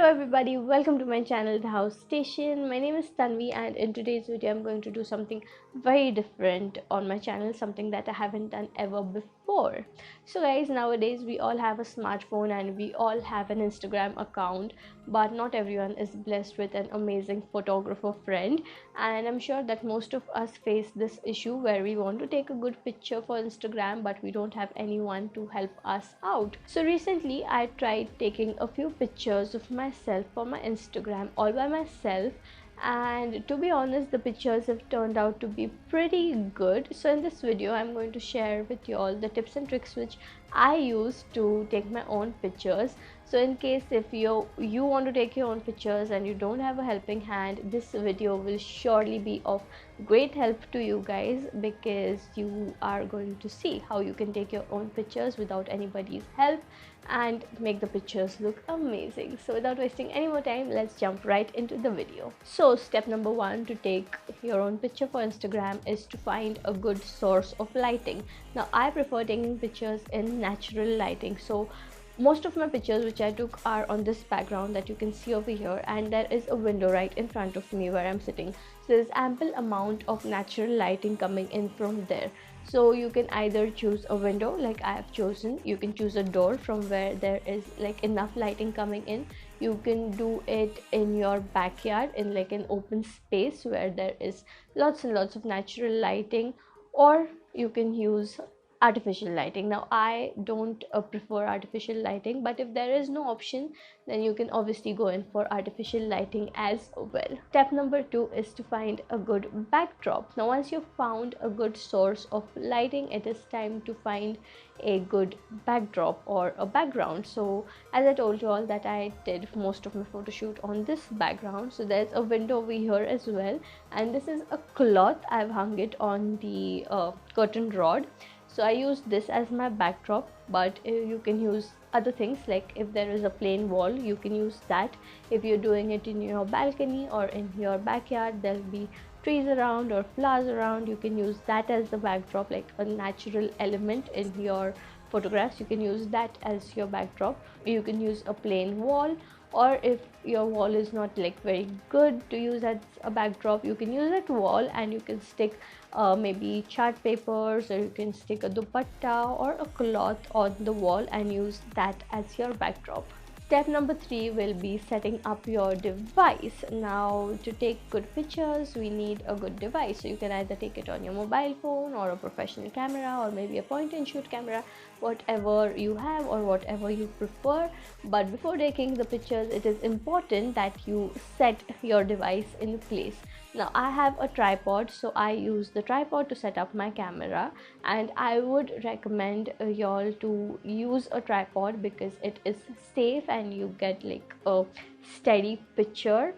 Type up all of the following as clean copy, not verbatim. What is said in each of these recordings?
Hello everybody, welcome to my channel The HowStation. My name is Tanvi and in today's video I'm going to do something very different on my channel, something that I haven't done ever before. So guys, nowadays we all have a smartphone and we all have an Instagram account, but not everyone is blessed with an amazing photographer friend, and I'm sure that most of us face this issue where we want to take a good picture for Instagram but we don't have anyone to help us out. So recently I tried taking a few pictures of myself for my Instagram all by myself, and to be honest the pictures have turned out to be pretty good. So in this video I'm going to share with you all the tips and tricks which I use to take my own pictures. So in case if you want to take your own pictures and you don't have a helping hand, this video will surely be of great help to you guys, because you are going to see how you can take your own pictures without anybody's help and make the pictures look amazing. So without wasting any more time, let's jump right into the video. So step number one to take your own picture for Instagram is to find a good source of lighting. Now I prefer taking pictures in natural lighting, so most of my pictures which I took are on this background that you can see over here, and there is a window right in front of me where I'm sitting. So there's ample amount of natural lighting coming in from there. So you can either choose a window like I have chosen, you can choose a door from where there is like enough lighting coming in. You can do it in your backyard in like an open space where there is lots and lots of natural lighting, or you can use artificial lighting. Now I don't prefer artificial lighting, but if there is no option then you can obviously go in for artificial lighting as well. Step number two is to find a good backdrop. Now once you've found a good source of lighting, it is time to find a good backdrop or a background. So as I told you all that I did most of my photo shoot on this background, so there's a window over here as well, and this is a cloth. I've hung it on the curtain rod. So I use this as my backdrop, but you can use other things, like if there is a plain wall you can use that. If you're doing it in your balcony or in your backyard, there'll be trees around or flowers around, you can use that as the backdrop, like a natural element in your photographs. You can use that as your backdrop. You can use a plain wall, or if your wall is not like very good to use as a backdrop, you can use that wall and you can stick maybe chart papers, or you can stick a dupatta or a cloth on the wall and use that as your backdrop. Step number three will be setting up your device. Now to take good pictures we need a good device, so you can either take it on your mobile phone or a professional camera or maybe a point and shoot camera, whatever you have or whatever you prefer. But before taking the pictures, it is important that you set your device in place. Now I have a tripod, so I use the tripod to set up my camera, and I would recommend y'all to use a tripod because it is safe and you get like a steady picture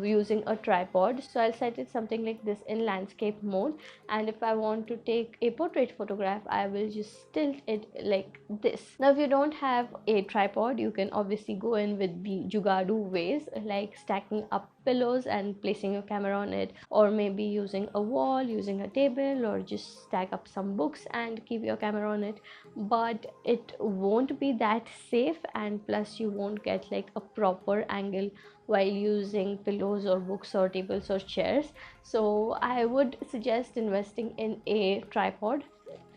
using a tripod. So I'll set it something like this in landscape mode, and if I want to take a portrait photograph I will just tilt it like this. Now if you don't have a tripod, you can obviously go in with the jugadu ways, like stacking up pillows and placing your camera on it, or maybe using a wall, using a table, or just stack up some books and keep your camera on it. But it won't be that safe, and plus you won't get like a proper angle while using pillows or books or tables or chairs. So I would suggest investing in a tripod.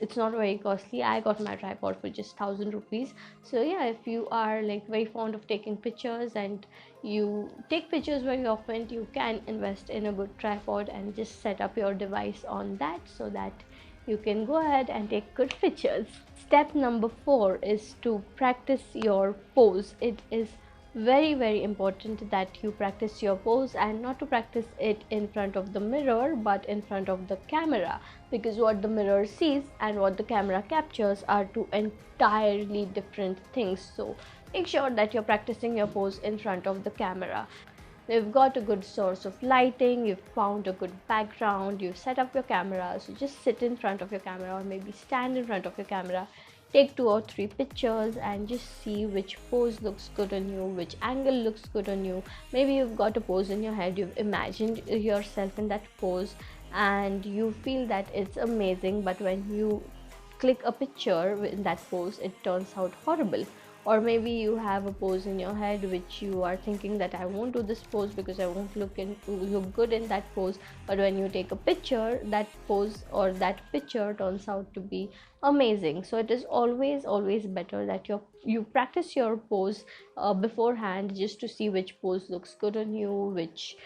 It's not very costly. I got my tripod for just 1000 rupees. So yeah, if you are like very fond of taking pictures and you take pictures very often, you can invest in a good tripod and just set up your device on that so that you can go ahead and take good pictures. Step number four is to practice your pose. It is very important that you practice your pose, and not to practice it in front of the mirror but in front of the camera, because what the mirror sees and what the camera captures are two entirely different things. So make sure that you're practicing your pose in front of the camera. You've got a good source of lighting, you've found a good background, you've set up your camera, so just sit in front of your camera or maybe stand in front of your camera, take 2 or 3 pictures and just see which pose looks good on you, which angle looks good on you. Maybe you've got a pose in your head, you've imagined yourself in that pose and you feel that it's amazing, but when you click a picture in that pose it turns out horrible. or maybe you have a pose in your head which you are thinking that I won't do this pose because I won't look good in that pose, but when you take a picture, that pose or that picture turns out to be amazing. So it is always better that you practice your pose beforehand, just to see which pose looks good on you, which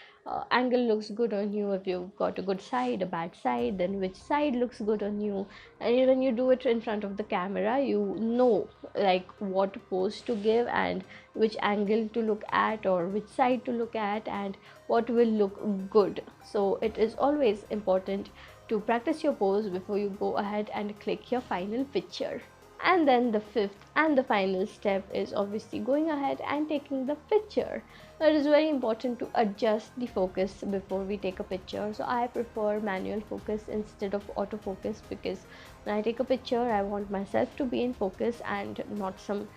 angle looks good on you. If you've got a good side, a bad side, then which side looks good on you. And when you do it in front of the camera, you know like what pose to give and which angle to look at or which side to look at and what will look good. So it is always important to practice your pose before you go ahead and click your final picture. And then the fifth and the final step is obviously going ahead and taking the picture. It is very important to adjust the focus before we take a picture. So I prefer manual focus instead of autofocus, because when I take a picture I want myself to be in focus and not some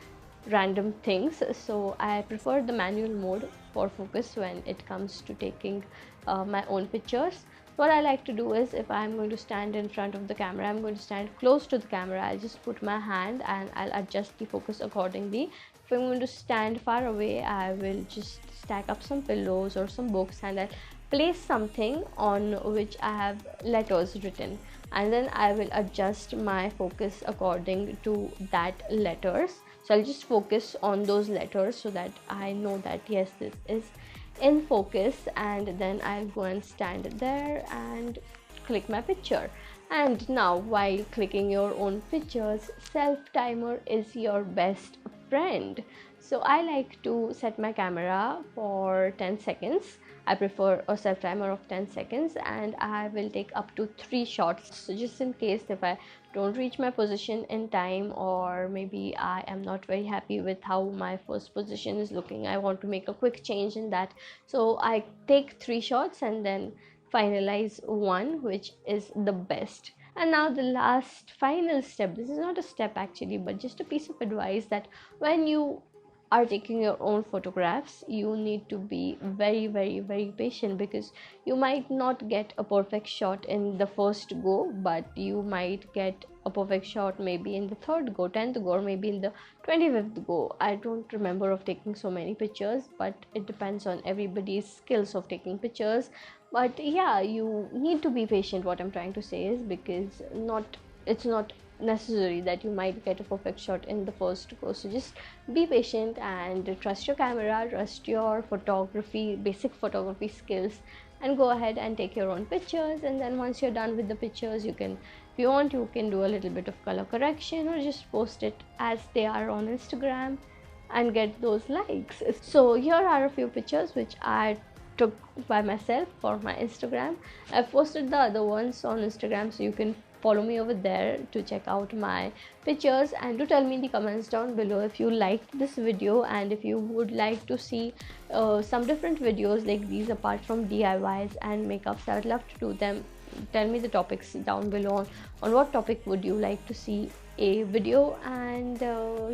random things. So I prefer the manual mode for focus when it comes to taking my own pictures. What I like to do is, if I'm going to stand in front of the camera, I'm going to stand close to the camera, I'll just put my hand and I'll adjust the focus accordingly. If I'm going to stand far away, I will just stack up some pillows or some books and I'll place something on which I have letters written, and then I will adjust my focus according to that letters. So I'll just focus on those letters so that I know that yes, this is in focus, and then I'll go and stand there and click my picture. And now, while clicking your own pictures, self timer is your best friend. So I like to set my camera for 10 seconds. I prefer a self timer of 10 seconds, and I will take up to 3 shots. So just in case if I don't reach my position in time, or maybe I am not very happy with how my first position is looking, I want to make a quick change in that. So I take 3 shots and then finalize one which is the best. And now the last final step, this is not a step actually, but just a piece of advice, that when you are taking your own photographs, you need to be very patient, because you might not get a perfect shot in the first go, but you might get a perfect shot maybe in the third go, 10th go, or maybe in the 25th go. I don't remember of taking so many pictures, but it depends on everybody's skills of taking pictures. But yeah, you need to be patient. What I'm trying to say is, because it's not necessary that you might get a perfect shot in the first go. So just be patient and trust your camera, trust your photography, basic photography skills, and go ahead and take your own pictures. And then once you're done with the pictures, you can, if you want, you can do a little bit of color correction or just post it as they are on Instagram and get those likes. So here are a few pictures which I took by myself for my Instagram. I've posted the other ones on Instagram, so you can follow me over there to check out my pictures, and to tell me in the comments down below if you liked this video and if you would like to see some different videos like these apart from DIYs and makeups. I would love to do them. Tell me the topics down below on what topic would you like to see a video. And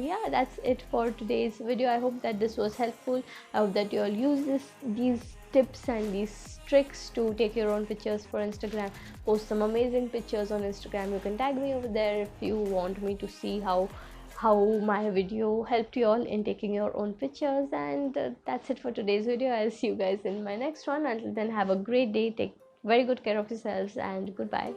yeah, that's it for today's video. I hope that this was helpful. I hope that you all use these tips and these tricks to take your own pictures for Instagram. Post some amazing pictures on Instagram. You can tag me over there if you want me to see how my video helped you all in taking your own pictures. And that's it for today's video. I'll see you guys in my next one. Until then, have a great day, take very good care of yourselves, and goodbye.